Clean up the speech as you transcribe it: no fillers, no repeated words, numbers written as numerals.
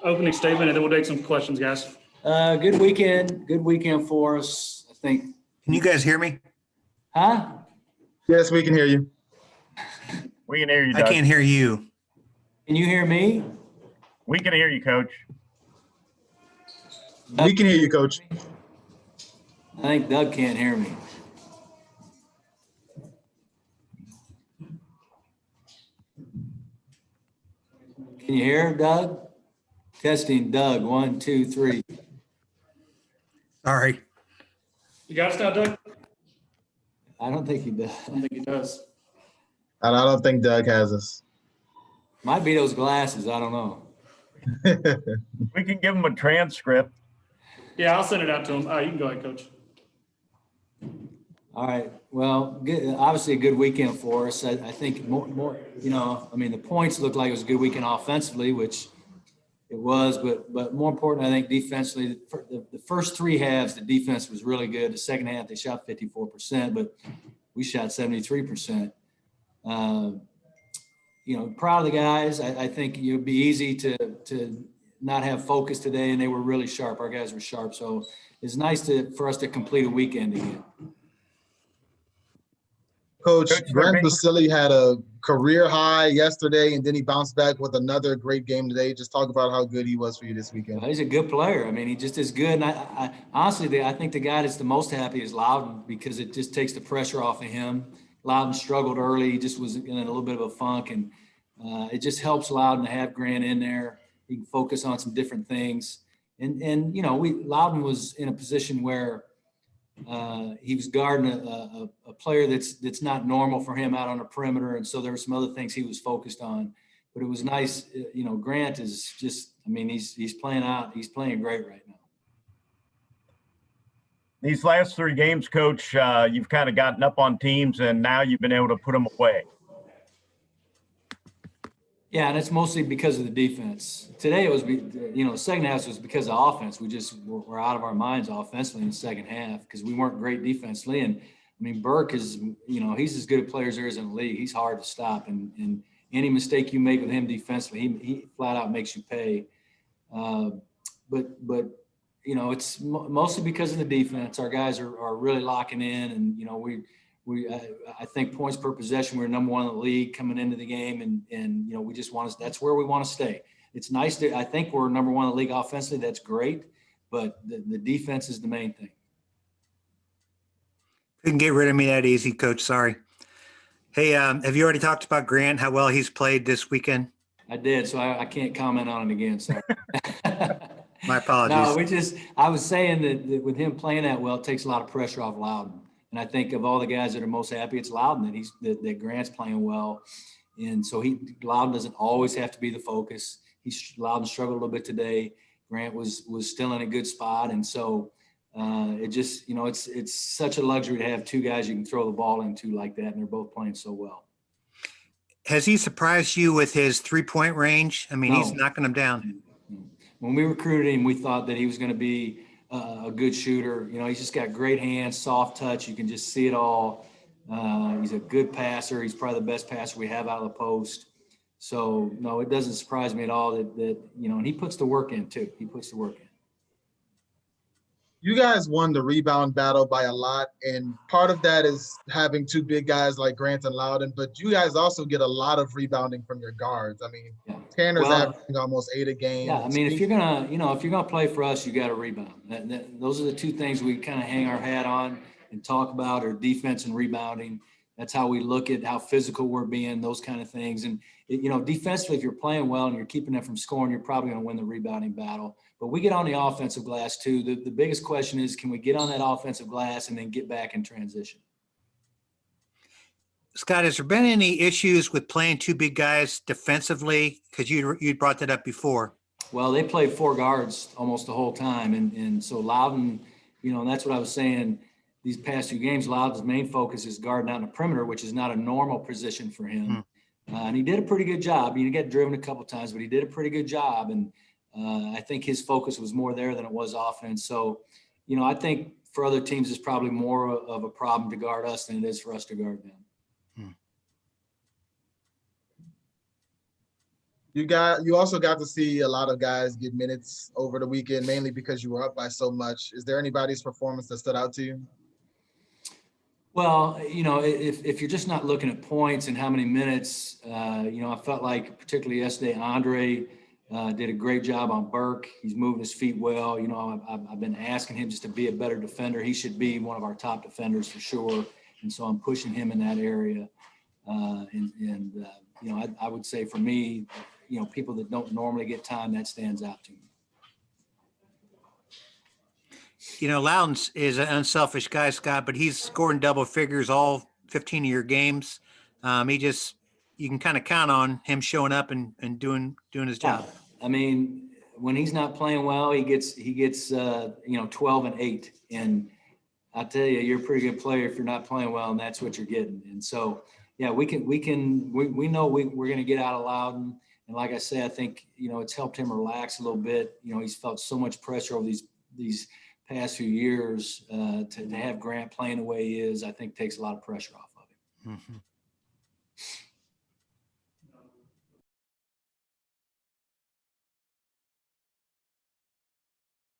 opening statement, and then we'll take some questions, guys. Good weekend for us, I think. Can you guys hear me? Huh? Yes, we can hear you. We can hear you, Doug. I can't hear you. Can you hear me? We can hear you, Coach. We can hear you, Coach. I think Doug can't hear me. Can you hear Doug? Testing Doug, 1, 2, 3. Sorry. You got us now, Doug? I don't think he does. I don't think he does. And I don't think Doug has us. Might be those glasses, I don't know. We can give him a transcript. Yeah, I'll send it out to him. You can go ahead, Coach. All right. Well, good, obviously a good weekend for us. I think more, the points looked like it was a good weekend offensively, which it was, but more important, I think defensively, the first three halves, the defense was really good. The second half, they shot 54%, but we shot 73%. Proud of the guys. I think it would be easy to not have focus today, and they were really sharp. Our guys were sharp. So it's nice for us to complete a weekend again. Coach, Grant Basile had a career high yesterday, and then he bounced back with another great game today. Just talk about how good he was for you this weekend. Well, he's a good player. I mean, he just is good. And I honestly, I think the guy that's the most happy is Loudon, because it just takes the pressure off of him. Loudon struggled early. He just was in a little bit of a funk, and it just helps Loudon to have Grant in there. He can focus on some different things. And Loudon was in a position where he was guarding a player that's not normal for him out on the perimeter. And so there were some other things he was focused on, but it was nice. Grant is just, he's playing out. He's playing great right now. These last three games, Coach, you've kind of gotten up on teams, and now you've been able to put them away. Yeah, and it's mostly because of the defense. Today it was, the second half was because of offense. We just were out of our minds offensively in the second half because we weren't great defensively. And Burke is, he's as good a player as there is in the league. He's hard to stop, and any mistake you make with him defensively, he flat out makes you pay. But it's mostly because of the defense. Our guys are really locking in, and I think points per possession, we're number one in the league coming into the game, and we just that's where we want to stay. It's nice I think we're number one in the league offensively. That's great, but the defense is the main thing. Couldn't get rid of me that easy, Coach. Sorry. Hey, have you already talked about Grant, how well he's played this weekend? I did, so I can't comment on it again. Sorry. My apologies. No, I was saying that with him playing that well, it takes a lot of pressure off Loudon. And I think of all the guys that are most happy, it's Loudon that Grant's playing well. And so Loudon doesn't always have to be the focus. Loudon struggled a little bit today. Grant was still in a good spot. And so it just, it's such a luxury to have two guys you can throw the ball into like that. And they're both playing so well. Has he surprised you with his 3-point range? No. He's knocking them down. When we recruited him, we thought that he was going to be a good shooter. He's just got great hands, soft touch. You can just see it all. He's a good passer. He's probably the best passer we have out of the post. So no, it doesn't surprise me at all that and he puts the work in too. He puts the work in. You guys won the rebound battle by a lot, and part of that is having two big guys like Grant and Loudon, but you guys also get a lot of rebounding from your guards. Tanner's averaging almost 8 a game. Yeah, if you're gonna play for us, you got to rebound. Those are the two things we kind of hang our hat on and talk about, are defense and rebounding. That's how we look at how physical we're being, those kind of things. And defensively, if you're playing well and you're keeping them from scoring, you're probably going to win the rebounding battle. But we get on the offensive glass too. The biggest question is, can we get on that offensive glass and then get back in transition? Scott, has there been any issues with playing two big guys defensively? Because you brought that up before. Well, they played 4 guards almost the whole time. And so Loudon, and that's what I was saying. These past 2 games, Loudon's main focus is guarding out in the perimeter, which is not a normal position for him. And he did a pretty good job. He got driven a couple times, but he did a pretty good job. And I think his focus was more there than it was offense. So, I think for other teams, it's probably more of a problem to guard us than it is for us to guard them. You also got to see a lot of guys get minutes over the weekend, mainly because you were up by so much. Is there anybody's performance that stood out to you? Well, if you're just not looking at points and how many minutes, I felt like particularly yesterday, Andre did a great job on Burke. He's moving his feet well. I've been asking him just to be a better defender. He should be one of our top defenders for sure. And so I'm pushing him in that area. I would say for me, people that don't normally get time, that stands out to me. Loudon is an unselfish guy, Scott, but he's scoring double figures all 15 of your games. You can kind of count on him showing up and doing his job. I mean, when he's not playing well, he gets 12 and 8. And I tell you, you're a pretty good player if you're not playing well, and that's what you're getting. And so, yeah, we know we're going to get out of Loudon. And like I say, I think, it's helped him relax a little bit. He's felt so much pressure over these past few years to have Grant playing the way he is, I think takes a lot of pressure off of him. Mm-hmm.